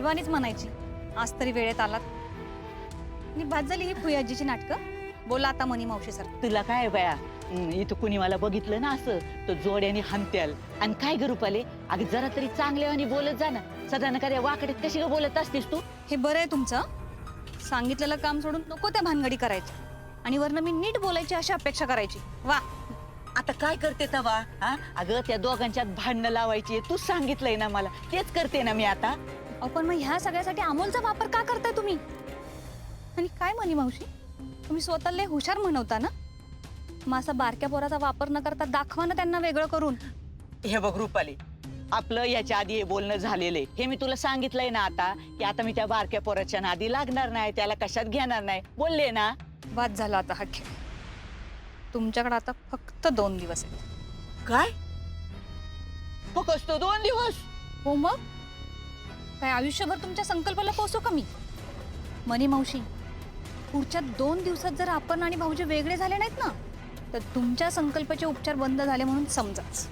मेहरबानीच म्हणायची, आज तरी वेळेत आलात. आणि बाद झाली ही फुयाजीची नाटकं. बोला आता मनी मावशी सर. तुला काय बया, इथं कुणी मला बघितलं ना असं तो जोड्याने हंत्याल. आणि काय ग रुपाले, अगं जरा तरी चांगल्यावानी बोलत जा ना. सदा ना कधी वाकड्यात कशी ग बोलत असतेस तू? हे बरं आहे तुमचं. सांगितलेलं काम सोडून नको त्या भानगडी करायच्या आणि वरनं मी नीट बोलायची अशी अपेक्षा करायची. वा, आता काय करते तवा? हा अगं त्या दोघांच्यात भांडणं लावायची, तू सांगितलंय ना मला, तेच करते ना मी आता. अहो पण मग ह्या सगळ्यासाठी अमोलचा वापर का करताय तुम्ही? आणि काय मनी मावशी, तुम्ही स्वतःला लय हुशार म्हणवता ना. मग असा बारक्या पोराचा वापर न करता दाखवा ना त्यांना वेगळं करून. हे बघ रुपाली, आपलं याच्या आधी हे बोलणं झालेलं आहे. हे मी तुला सांगितलंय ना आता, की आता मी त्या बारक्या पोराच्या नादी लागणार नाही, त्याला कशात घेणार नाही, बोलले ना. बाद झाला आता हा खेळ. तुमच्याकडे आता फक्त 2 दिवस आहेत. काय फक्त 2 दिवस? हो मग काय आयुष्यभर तुमच्या संकल्पाला पोहोचू का मी? मनी मावशी, पुढच्या 2 दिवसात जर आपण आणि भाऊजी वेगळे झाले नाहीत ना, तर तुमच्या संकल्पाचे उपचार बंद झाले म्हणून समजाच.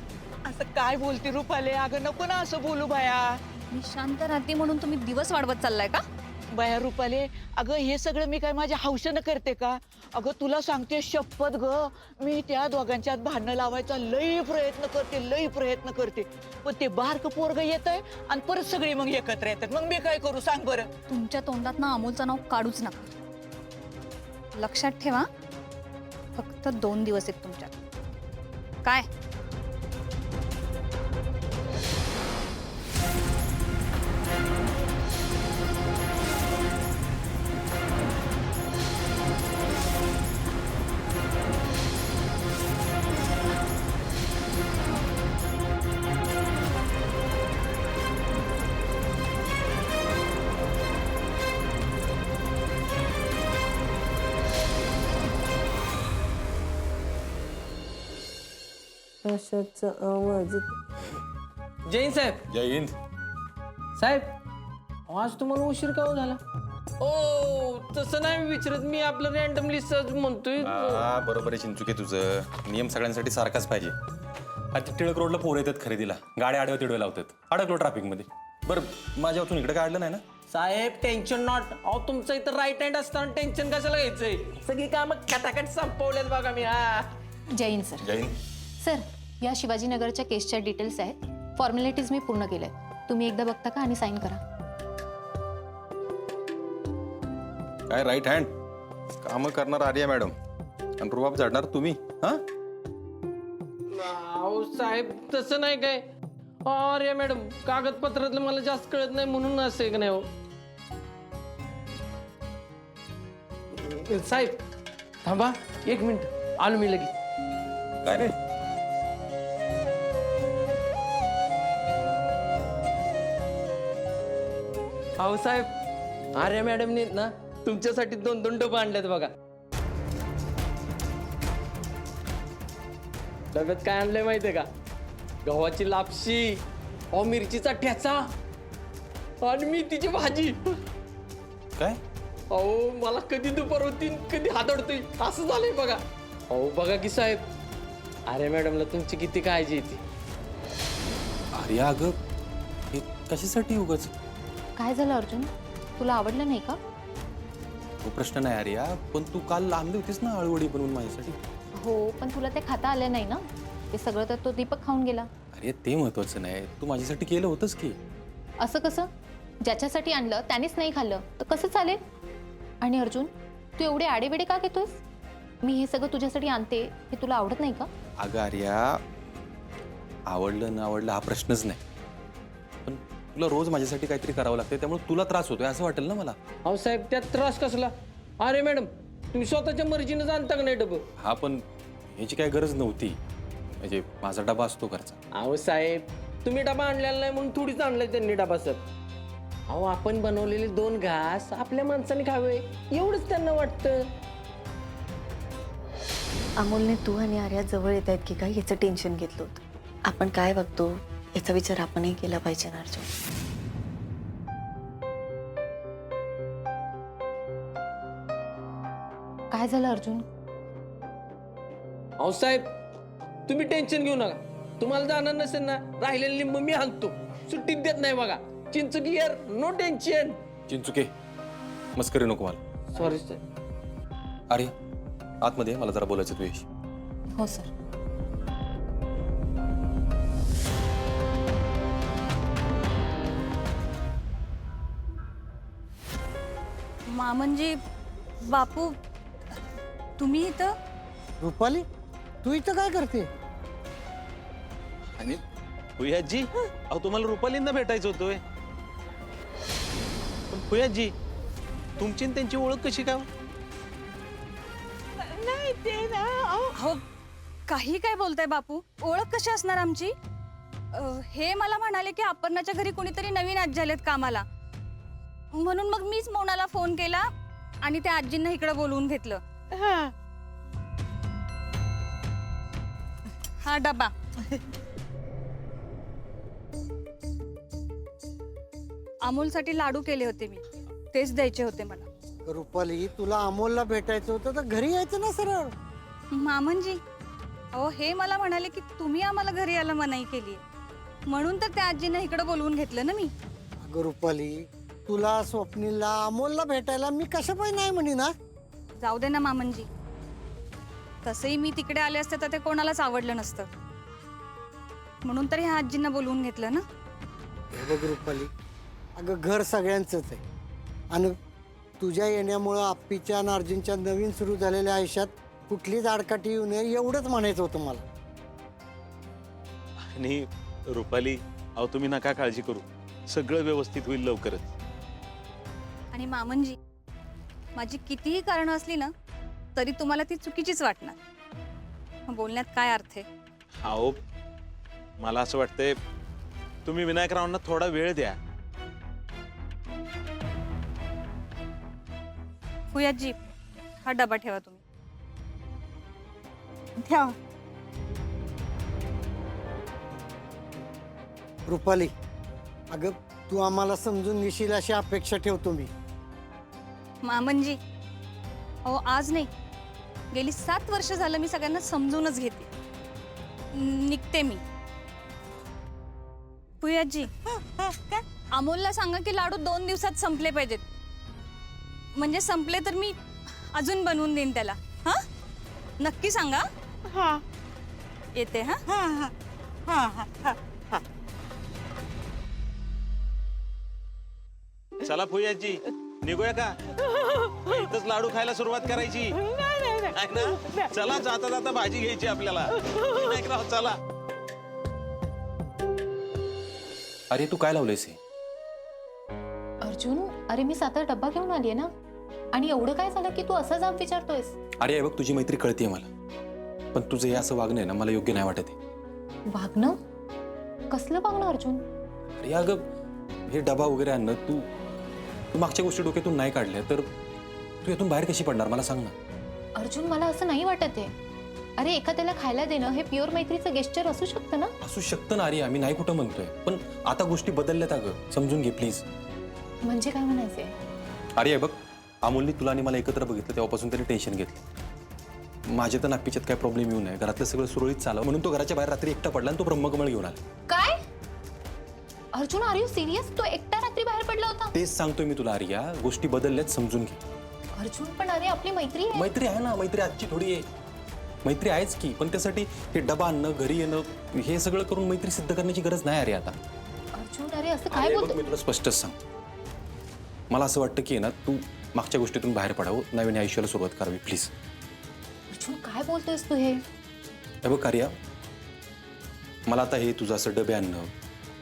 असं काय बोलते रुपाले? अगं नको ना असं बोलू बाया. मी शांत राहते म्हणून तुम्ही दिवस वाढवत चाललाय का? बाया रुपाले, अगं हे सगळं मी काय माझ्या हौशेनं करते का? अगं तुला सांगते शपथ ग, मी त्या दोघांच्यात भांडणं लावायचा लई प्रयत्न करते. पण ते बारकं पोरग येतंय आणि परत सगळी मग एकत्र येतात. मग मी काय करू सांग बरं? तुमच्या तोंडात ना अमोलचं नाव काढूच नका. लक्षात ठेवा, फक्त 2 दिवस आहेत तुमच्यात. काय कशाचा आवाज? जैन साहेब. जय हिंद. साहेब, आज तुम्हाला उशीर का हो झाला? ओ तसं नाही विचारत मी, आपलं रँडमली सहज म्हणतोय. हा बरोबर आहे चिंचुके, तुझं नियम सगळ्यांसाठी सारखाच पाहिजे. आता टिळक रोडला पोरं येतात खरेदीला, गाड्या आडव्या तिडव्या लावतात, अडकलो ट्रॅफिकमध्ये. बरं माझ्या हातून इकडे काय अडलं नाही ना? साहेब टेन्शन नॉट. अहो तुमचं इथं राईट हँड असताना टेन्शन कशाला घ्यायचंय? सगळी कामं खटाखट संपवल्यात बघा मी. हा जैन सर. जय हिंद. सर, या शिवाजीनगरच्या केसच्या डिटेल्स आहेत. फॉर्मॅलिटीज मी पूर्ण केल्या आहेत. तुम्ही एकदा बघता का आणि साईन करा. काय राईट हँड कामं करणार आर्या मॅडम आणि रुबाब झाडणार तुम्ही? हा अहो साहेब तसं नाही काय. अरे मॅडम, कागदपत्रातलं मला जास्त कळत नाही म्हणून असं एक नाही हो. साहेब थांबा 1 मिनिट, आलो मी लगेच. काय रे? अहो साहेब, आर्या मॅडमने ना तुमच्यासाठी 2 डबं आणल्यात बघा. डब्यात काय आणलंय माहितीये का? गव्हाची लापशी, मिरचीचा ठेचा आणि मेथीची भाजी. काय? अहो मला कधी दुपार होती कधी हादडतोय असं झालंय बघा. अहो बघा की साहेब, आर्या मॅडमला तुमची किती काळजी येते. आर्या अगं हे कशासाठी उगाच? काय झालं अर्जुन? तुला आवडलं नाही का? तो प्रश्न नाही आर्या, पण तू काल आणली होतीस ना आळूवडी बनवून माझ्यासाठी. हो, पण तुला ते खाता आलं नाही ना. ते सगळं तर तो दीपक खाऊन गेला. अरे ते महत्वाचं नाही, तू माझ्यासाठी केलं होतंस की. असं कसं? ज्याच्यासाठी आणलं त्यानेच नाही खाल्लं तर कसं चालेल? आणि अर्जुन, तू एवढे आडेवेडे का घेतोस? मी हे सगळं तुझ्यासाठी आणते हे तुला आवडत नाही का? अगं आर्या, आवडलं न आवडलं हा प्रश्नच नाही, पण तुला रोज माझ्यासाठी काहीतरी करावं लागतं, त्यामुळे तुला त्रास होतोय असं वाटेल ना मला. अहो साहेब त्यात त्रास कसला? अरे मॅडम तुम्ही स्वतःच्या मर्जीनं जाणता का नाही डबं? हा पण ह्याची काही गरज नव्हती, म्हणजे माझा डबा असतो घरचा. अहो साहेब तुम्ही डबा आणलेला नाही म्हणून थोडीच आणलाय त्यांनी डबा सर. अहो आपण बनवलेले 2 घास आपल्या माणसाने खावे एवढंच त्यांना वाटतं. अमोलने तू आणि आर्या जवळ येत आहेत की काय याचं टेन्शन घेतलं होतं. आपण काय बघतो याचा विचार आपणही केला पाहिजे ना अर्जुन. काय झालं अर्जुन? अहो साहेब तुम्ही टेन्शन घेऊ नका. तुम्हाला जाणार नसेल ना, राहिलेली लिंब मी आणतो, सुट्टीत देत नाही बघा. चिंचुकी यार, नो टेन्शन. चिंचुके मस्करी नको मला. Sorry sir. अरे आतमध्ये ये, मला जरा बोलायचं तुझ्याशी. हो सर. मामनजी, बापू, तुम्ही इथं? रुपाली तू इथं काय करते? आणि फुयाजी, अहो तुम्हाला रुपालींना भेटायचं होतं. पण फुयाजी, तुमची आणि त्यांची ओळख कशी काय? नाही ते ना हो, काही काय बोलताय बापू? ओळख कशी असणार आमची? हे मला म्हणाले की अपर्णाच्या घरी कोणीतरी नवीन आजी आलेत कामाला, म्हणून मग मीच मोनाला फोन केला आणि त्या आजींना इकडे बोलवून घेतलं. हा हा डबा. अमोलसाठी लाडू केले होते मी, तेच द्यायचे होते मला. रुपाली तुला अमोलला भेटायचं होतं तर घरी यायचं ना सरळ. मामनजी, अहो हे मला म्हणाले की तुम्ही आम्हाला घरी यायला मनाई केली, म्हणून तर त्या आजींना इकडे बोलवून घेतलं ना मी. अगं रुपाली, तुला स्वप्नीलला अमोलला भेटायला मी कसं पण नाही म्हणी ना. जाऊ दे ना मामनजी, तसंही मी तिकडे आले असते तर ते कोणालाच आवडलं नसतं, म्हणून तर ह्या आजींना बोलवून घेतलं ना. हे बघ रुपाली, अगं घर सगळ्यांचंच आहे आणि तुझ्या येण्यामुळं आप्पीच्या आणि अर्जुनच्या नवीन सुरू झालेल्या आयुष्यात कुठलीच आडकाठी येऊ नये एवढंच म्हणायचं होतं मला. आणि रुपाली, अहो तुम्ही नका काळजी करू, सगळं व्यवस्थित होईल लवकरच. आणि मामनजी, माझी कितीही कारणं असली ना तरी तुम्हाला ती चुकीचीच वाटणार. मग बोलण्यात काय अर्थ आहे? अहो मला असं वाटतंय तुम्ही विनायकरावांना थोडा वेळ द्या. फुयाजी, हा डबा ठेवा तुम्ही. ठेवा. रुपाली, अगं तू आम्हाला समजून घेशील अशी अपेक्षा ठेवतो मी. मामनजी, अहो आज नाही, गेली 7 वर्ष झालं मी सगळ्यांना समजूनच घेते. निघते मी. फुयाजी, अमोलला सांगा की लाडू 2 दिवसात संपले पाहिजेत, म्हणजे संपले तर मी अजून बनवून देईन त्याला. हा, नक्की सांगा. हा येते. हा. हा हा हा हा हा हा. चला फुयाजी, निघूया का? इथंच लाडू खायला सुरुवात करायची. नाही ना? चला, जाता जाता भाजी घ्यायची आपल्याला. विनायकराव चला. अरे तू काय लावलंयस हे? अर्जुन, अरे मी साता डब्बा घेऊन आलीये ना, आणि एवढं काय झालं की तू असं जाब विचारतोयस? अरे हे बघ, तुझी मैत्री कळतीये मला, पण तुझं हे असं वागणं आहे ना मला योग्य नाही वाटत आहे. वागणं? कसलं वागणं अर्जुन? अरे अगं, हे डबा वगैरे आणणं, तू मागच्या गोष्टी डोक्यातून नाही काढल्या तर तू यातून बाहेर कशी पडणार मला सांग ना. अर्जुन, मला असं नाही वाटत आहे. अरे एखाद्याला खायला देणं हे प्युअर मैत्रीचं गेस्चर असू शकतं ना. असू शकतं ना. अरे आम्ही नाही कुठं म्हणतोय, पण आता गोष्टी बदलल्यात अगं, समजून घे प्लीज. म्हणजे काय म्हणायचंय? अरे हे बघ, अमोलनी तुला आणि मला एकत्र बघितलं तेव्हापासून त्याने टेन्शन घेतलं. माझ्या तर नागपीच्यात काय प्रॉब्लेम येऊ नये, घरातलं सगळं सुरळीत चालव म्हणून तो घराच्या बाहेर रात्री एकटा पडला आणि तो ब्रह्मकमळ घेऊन आला. काय? Arjun, are you serious? तो एकटा रात्री बाहेर पडला होता? तेच सांगतोय मी तुला आर्या, गोष्टी बदलल्यात, समजून घे. अर्जुन, पण अरे आपली मैत्री आहे. मैत्री आहे ना, मैत्री आजची थोडी आहे. मैत्री आहेच की, पण त्यासाठी हे डबा आणणं, घरी येणं, हे सगळं करून मैत्री सिद्ध करण्याची गरज नाही अरे आता. अर्जुन, अरे असं काय अरे बघ, बोलतो? मी तुला स्पष्टच सांग, मला असं वाटतं की ना तू मागच्या गोष्टीतून बाहेर पडावं, नवीन आयुष्याला सुरुवात करावी प्लीज. अर्जुन, काय बोलतोयस तू हे? हे बघ आर्या, मला आता हे तुझं असं डबे आणणं,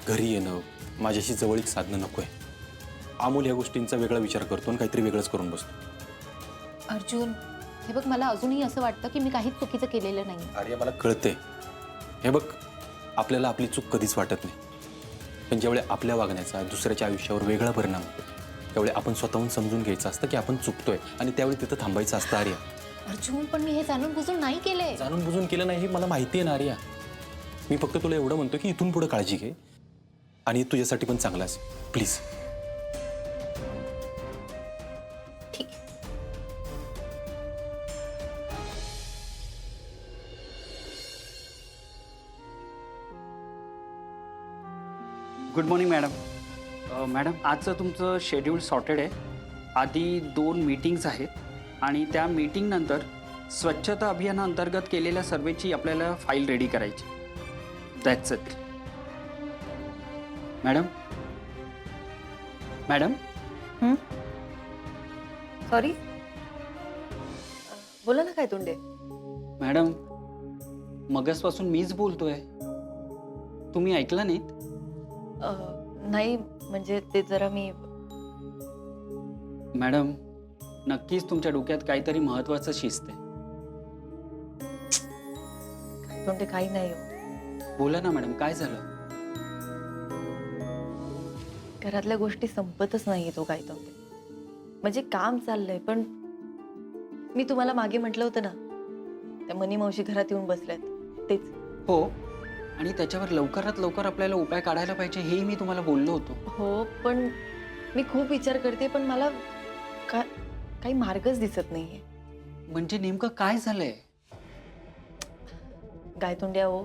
घरी येणं, माझ्याशी जवळीक साधणं नको आहे. अमोल ह्या गोष्टींचा वेगळा विचार करतो आणि काहीतरी वेगळंच करून बसतो. अर्जुन, हे बघ, मला अजूनही असं वाटतं की मी काहीच चुकीचं केलेलं नाही. अरे मला कळतंय. हे बघ, आपल्याला आपली चूक कधीच वाटत नाही, पण ज्यावेळी आपल्या वागण्याचा दुसऱ्याच्या आयुष्यावर वेगळा परिणाम होतो त्यावेळी आपण स्वतःहून समजून घ्यायचं असतं की आपण चुकतोय आणि त्यावेळी तिथं थांबायचं असतं. आर्या, अर्जुन, पण मी हे जाणून बुजून नाही केलंय. जाणून बुजून केलं नाही हे मला माहिती आहे ना आर्या. मी फक्त तुला एवढं म्हणतो की इथून पुढे काळजी घे आणि तुझ्यासाठी पण चांगलं असेल प्लीज. ठीक आहे. Good morning madam. मॅडम आजचं तुमचं शेड्यूल सॉर्टेड आहे. आधी 2 मीटिंग्स आहेत आणि त्या मीटिंगनंतर स्वच्छता अभियानाअंतर्गत केलेल्या सर्वेची आपल्याला फाईल रेडी करायची. That's it. Madam madam sorry, बोला ना काय तोंडे. मॅडम मगासपासून मीच बोलतोय, तुम्ही ऐकलं नाहीत? नाही म्हणजे ते जरा मी मॅडम नक्कीच तुमच्या डोक्यात काहीतरी महत्वाचं शिस्त आहे. काय तोंडे काही नाही हो. बोला ना मॅडम, काय झालं? घरातल्या गोष्टी संपतच नाहीये तो काय तोंडे. म्हणजे काम चाललंय पण मी तुम्हाला मागे म्हटलं होतं ना, त्या मनी मावशी घरात येऊन बसल्यात तेच. हो, आणि त्याच्यावर लवकरात लवकर आपल्याला उपाय काढायला पाहिजे हेही मी तुम्हाला बोललो होतो. हो पण मी खूप विचार करते पण मला काही मार्गच दिसत नाहीये. म्हणजे नेमकं काय झालंय? गायतोंड्या हो,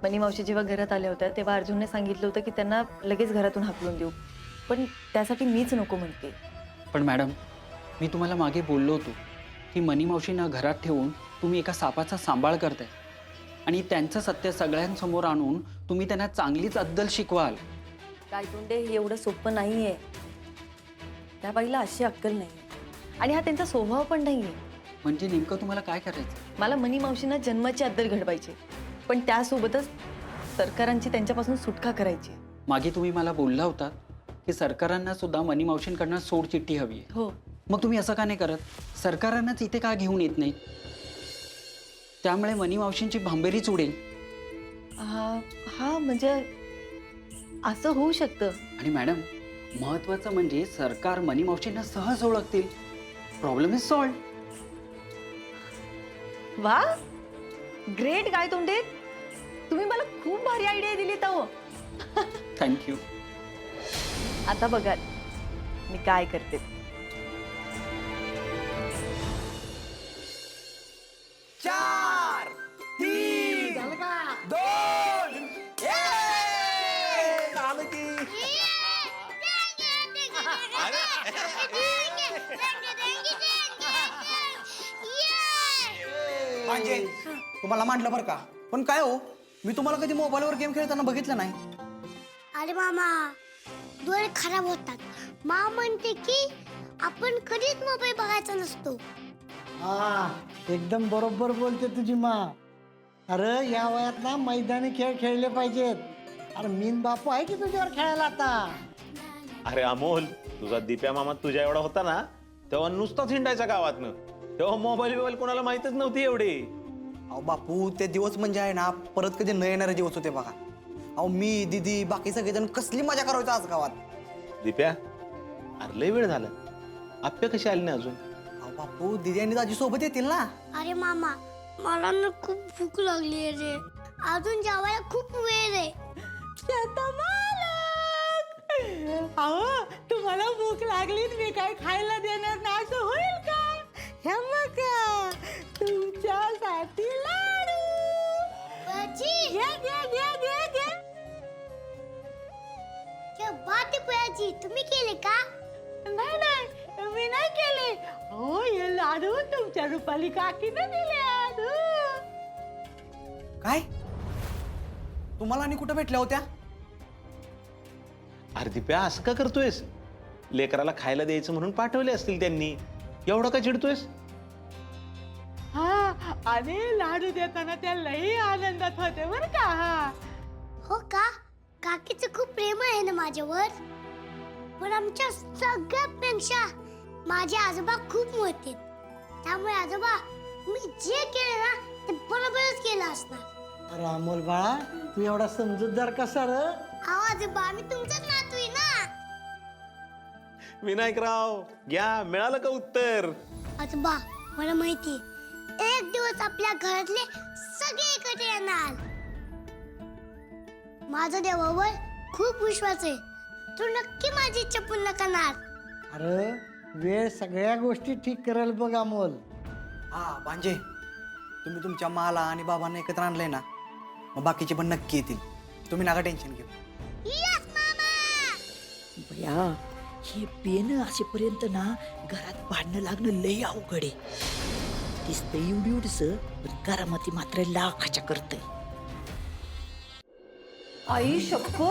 मनी मावशी जेव्हा घरात आल्या होत्या तेव्हा अर्जुनने सांगितलं होतं की त्यांना लगेच घरातून हाकलून देऊ, पण त्यासाठी मीच नको म्हणते. पण मॅडम मी तुम्हाला मागे बोललो होतो की मनी मावशींना घरात ठेवून तुम्ही एका सापाचा सांभाळ करताय आणि त्यांचं सत्य सगळ्यांसमोर आणून तुम्ही त्यांना चांगलीच अद्दल शिकवाल. गायतोंडे हे एवढं सोपं नाहीये. त्या बाईला अशी अक्कल नाहीये आणि हा त्यांचा स्वभाव पण नाहीये. म्हणजे नेमकं तुम्हाला काय करायचं? मला मनी मावशींना जन्माची अद्दल घडवायची, पण त्यासोबतच सरकारांची त्यांच्यापासून सुटका करायची. मागे तुम्ही मला बोलला होता की सरकारांना सुद्धा मनी मावशींकडनं सोडचिठ्ठी हवी आहे. हो, मग तुम्ही असं का नाही करत? सरकारांनाच इथे का घेऊन येत नाही? त्यामुळे मनी मावशींची भांबेरीच उडेल. हा म्हणजे असं होऊ शकतं. आणि मॅडम महत्वाचं म्हणजे सरकार मनी मावशींना सहज ओळखतील. Problem is solve. वा, ग्रेट गायतोंडे, तुम्ही मला खूप भारी आयडिया दिली हो. थँक्यू. आता बघा मी काय करते. म्हणजे तुम्हाला मांडलं बरं का, पण काय हो, मी तुम्हाला कधी मोबाईलवर गेम खेळताना बघितलं नाही. अरे मामा, डोळे खराब होतात. मा म्हणते की आपण कधीच मोबाईल बघायचा नसतो. हा, एकदम बरोबर बोलते तुझी माँ. अरे या वयात ना मैदानी खेळ खेळले पाहिजेत. अरे मीन बापू आहे की तुझ्यावर खेळायला आता. अरे अमोल, तुझा दिप्या मामा तुझ्या एवढा होता ना तेव्हा नुसताच हिंडायचा गावातनं. तेव्हा मोबाईल कोणाला माहितच नव्हती एवढी. अहो बापू, ते दिवस म्हणजे आहे ना परत कधी न येणारे दिवस होते बघा. अहो मी, दीदी, बाकी सगळेजण कसली मजा करायचो आज गावात. दिप्या, अरे लय वेळ झाला, आप्या कशी आली नाही अजून? अहो बापू, दीदी आणि दाजी सोबत येतील ना. अरे मामा, मला ना खूप भूक लागली आहे रे. अजून जेवायला खूप वेळ आहे. अहो तुम्हाला भूक लागली, मी काय खायला देणार नाही असं होईल का? हे बघा तुमच्यासाठी लाडू. बाजी, घे घे घे घे घे. क्या बात आहे बाजी, तुम्ही केले का? नाही नाही, मी नाही केले. हो, हे लाडू तुमच्या रुपाली काकीने दिले. काय तुम्हाला आणि कुठं भेटल्या होत्या? अरे दिप्या, असं का करतोयस? लेकराला खायला द्यायचं म्हणून पाठवले असतील त्यांनी. एवढं का चिडतोयस? हा, आणि लाडू देताना त्या लई आनंदात होते बर का. हो का? काकीचं खूप प्रेम आहे ना माझ्यावर. पण आमच्या सगळ्यापेक्षा माझे आजोबा खूप मोठे, त्यामुळे आजोबा मी जे केलं ना ते बरोबरच केलं असणार. अरे अमोल बाळा, तू एवढा समजूतदार कसा रे? आजोबा, मी तुमचाच नातू आहे ना. विनायकराव, घ्या, मिळालं का उत्तर? आजोबा, मला माहिती एक दिवस आपल्या घरातले सगळे एकत्र येणार. माझा देवावर खूप विश्वास आहे. तू नक्की माझी इच्छा पूर्ण करणार. अरे वेळ सगळ्या गोष्टी ठीक करेल बघ अमोल. हा भांजे, तुम्ही तुमच्या माला आणि बाबांना एकत्र आणलंय ना, मग बाकीचे पण नक्की येतील. तुम्ही नका टेन्शन घेऊ. यस मामा. या हे पेन असेपर्यंत ना घरात भांडणं लागणं लय अवघड आहे. दिसतं एवढी एवढीच पण घरामध्ये मात्र लाखाच्या करतंय. आई शपथ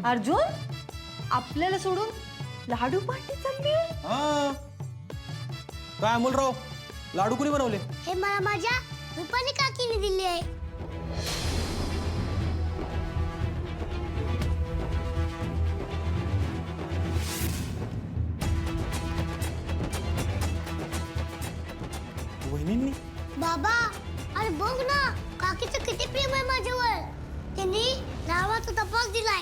अर्जुन आपल्याला सोडून लाडू पार्टी चालली. हा काय अमोलराव लाडू कुणी बनवले? हे मला माझ्या रुपाली काकीने दिले आहे. वहिनींनी? बाबा अरे बघ ना काकीचं किती प्रेम आहे माझ्यावर. त्यांनी नावाचा तपास दिलाय.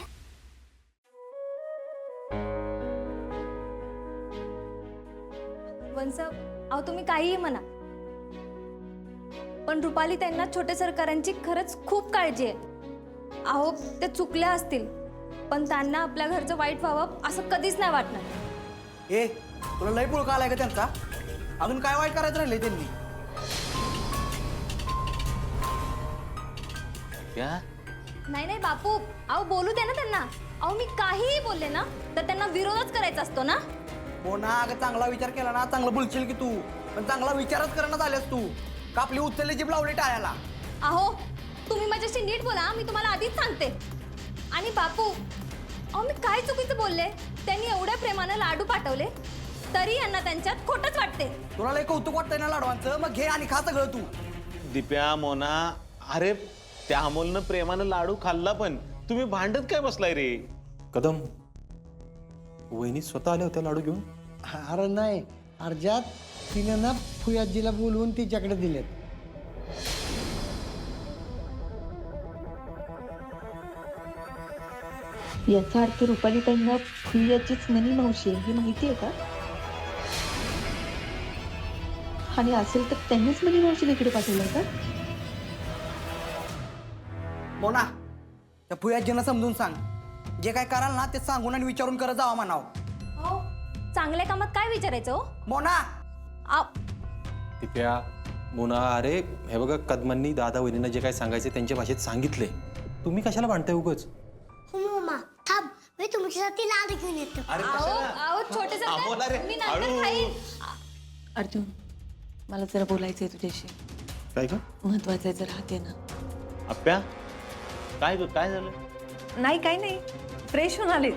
वंस अहो तुम्ही काहीही म्हणा, पण रुपाली त्यांना छोटे सरकारांची खरंच खूप काळजी आहे. अहो ते चुकल्या असतील, पण त्यांना आपल्या घरचं वाईट व्हावं असं कधीच नाही वाटणार. ए तुला लय पुळका आलाय का त्यांचा? अजून काय वाईट करायचं राहिलंय त्यांनी? नाही नाही बापू, अहो बोलू दे ना त्यांना. अहो मी काहीही बोलले ना तर त्यांना विरोधच करायचा असतो ना. हो ना, अगं चांगला विचार केला ना चांगलं बोलशील की तू, पण चांगला विचारच करण्यात आल्यास तू का आपली उचलली जीभ लावली टाळ्याला. अहो तुम्ही माझ्याशी नीट बोला, मी तुम्हाला आधीच सांगते. आणि बापू अहो मी काय चुकीचं बोलले? त्यांनी एवढ्या प्रेमानं लाडू पाठवले तरी यांना त्यांच्यात खोटच वाटते. तुला लय कौतुक वाटतंय ना लाडवांचं, मग घे आणि खा सगळं तू. दिप्या मोना, अरे त्या अमोलनं प्रेमानं लाडू खाल्ला पण तुम्ही भांडत काय बसलाय रे? कदम वहिनी स्वतः आल्या होत्या लाडू घेऊन? अरे नाही अर्जात तिने ना फुयाजीला बोलवून तिच्याकडे दिलेत. याचा अर्थ रुपाली ताईंना फुयाचीच मनी मावशी आहे हे माहिती आहे का? आणि असेल तर त्यांनीच मनी मावशीला इकडे पाठवलं का? मोना त्या फुयाजींना समजून सांग, जे काय कराल ना ते सांगून आणि विचारून करत जावा म्हणाव. हो चांगल्या कामात काय विचारायचं हो? मोना दिप्या मोना, अरे हे बघा कदमांनी दादा वहिनींना जे काय सांगायचे त्यांच्या भाषेत सांगितले. तुम्ही कशाला भांडताय उगाच? हो मामा थांब, मी तुमच्यासाठी लाडू घेऊन येतो. अहो छोटे अमोल, अरे, सरकार मी नंतर हळू. खाईन. अर्जुन मला जरा बोलायचंय तुझ्याशी, काय का? महत्वाचं आहे, जरा हात ये ना. आप्या काय ग, काय झालं? नाही काही नाही, फ्रेश होऊन आले.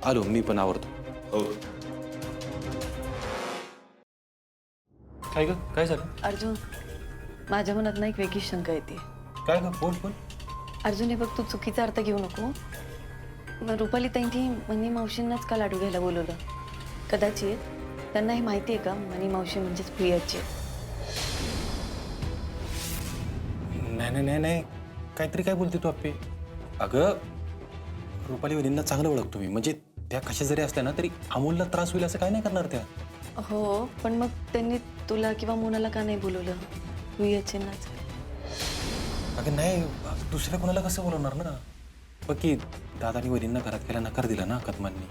आलो मी पण आवडतो. हो काय ग काय झालं? अर्जुन माझ्या मनात ना एक वेगळी शंका येते. काय ग बोल बोल. अर्जुन हे बघ, तू चुकीचा अर्थ घेऊ नको. मग रुपाली ताईंनी मनी मावशींनाच का लाडू घ्यायला बोलवलं? कदाचित त्यांना हे माहिती आहे का मनी मावशी म्हणजेच प्रियाची. नाही नाही नाही नाही, काहीतरी काय बोलते तू आप्पे? अगं रुपाली वहिनींना चांगलं ओळखतो मी, म्हणजे त्या कशा जरी असल्या ना तरी अमोलला त्रास होईल असं काय नाही करणार त्या. हो पण मग त्यांनी तुला किंवा मोनाला का नाही बोलवलं? प्रियाचींनाच. अगं नाही, दुसऱ्या कोणाला कसं बोलवणार ना? बघ की दादानी वहिनींना घरात घ्यायला नकार दिला ना कदमांनी,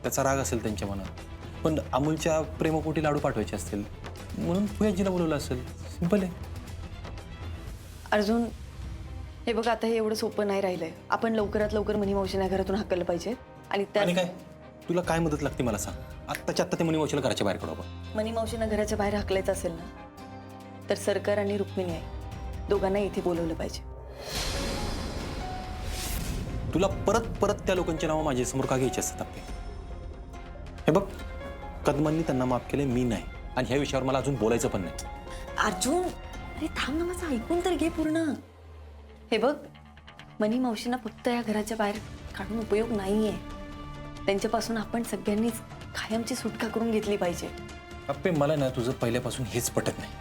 त्याचा राग असेल त्यांच्या मनात. पण अमोलच्या प्रेमपोटी लाडू पाठवायचे असतील म्हणून फुयाजीला बोलवलं असेल. सिंपल आहे. अर्जुन हे बघ, आता हे एवढं सोपं नाही राहिलंय. आपण लवकरात लवकर मनी मावशींना घरातून हाकललं पाहिजे. आणि आणि काय तुला काय मदत लागते मला सांग. आत्ताच्या आत्ता ते मनी मावशीला घराच्या बाहेर काढू आपण. मनी मावशींना घराच्या बाहेर हाकलायचं असेल ना तर सरकार आणि रुक्मिणी आहे दोघांना इथे बोलवलं पाहिजे. तुला परत परत त्या लोकांची नावं माझ्या समोर का घ्यायची असतात आपले? हे बघ कदमांनी त्यांना माफ केले, मी नाही. आणि ह्या विषयावर मला अजून बोलायचं पण नाही. अर्जुन अरे थांब ना, माझं ऐकून तर घे पूर्ण. हे बघ, मनी मावशींना फक्त या घराच्या बाहेर काढून उपयोग नाहीये. त्यांच्यापासून आपण सगळ्यांनीच कायमची सुटका करून घेतली पाहिजे. अप्पे मला ना तुझं पहिल्यापासून हेच पटत नाही.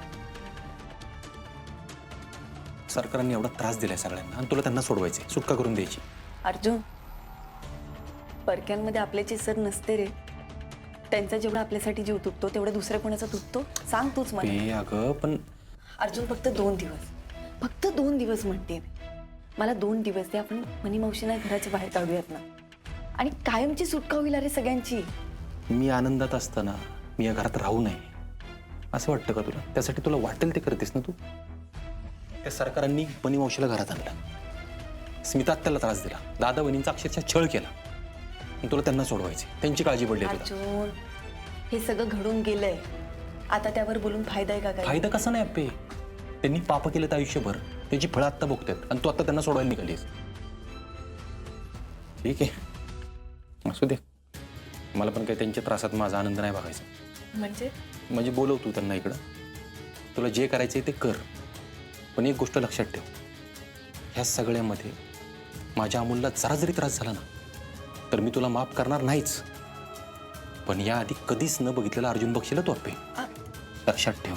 सरकारने एवढा त्रास दिलाय सगळ्यांना आणि तुला त्यांना सोडवायचे, सुटका करून द्यायची. अर्जुन परक्यांमध्ये आपल्याची सर नसते रे. त्यांचा जेवढा आपल्यासाठी जीव तुटतो तेवढा दुसऱ्या कोणाचा तुटतो? सांग तूच मला. अगं पण अर्जुन फक्त 2 दिवस, फक्त 2 दिवस म्हणते. मला 2 दिवस दे, आपण मनी मावशींना घराच्या बाहेर काढूयात ना आणि कायमची सुटका होईल अरे सगळ्यांची. मी आनंदात असताना मी या घरात राहू नये असं वाटतं का तुला? त्यासाठी तुला वाटेल ते करतेस ना तू. त्या सरकारांनी मनी मावशीला घरात आणलं, स्मिता आत्याला त्रास दिला, दादा वहिनींचा अक्षरशः छळ केला. आणि तुला त्यांना सोडवायचे, त्यांची काळजी पडली तुला. अर्जुन, हे सगळं घडून गेलंय. आता त्यावर बोलून फायदा आहे का काय? फायदा कसा नाही अप्पे? त्यांनी पाप केलं तर आयुष्यभर, त्याची फळं आत्ता भोगतात आणि तू आता त्यांना सोडवायला निघालीस. ठीक आहे, असू दे. मला पण काही त्यांच्या त्रासात माझा आनंद नाही बघायचा. म्हणजे बोलव तू त्यांना इकडं, तुला जे करायचंय ते कर. पण एक गोष्ट लक्षात ठेव, ह्या सगळ्यामध्ये माझ्या अमूलला जरा जरी त्रास झाला ना तर मी तुला माफ करणार नाहीच. पण याआधी कधीच न बघितलेला अर्जुन बघशील तू अप्पे, लक्षात ठेव.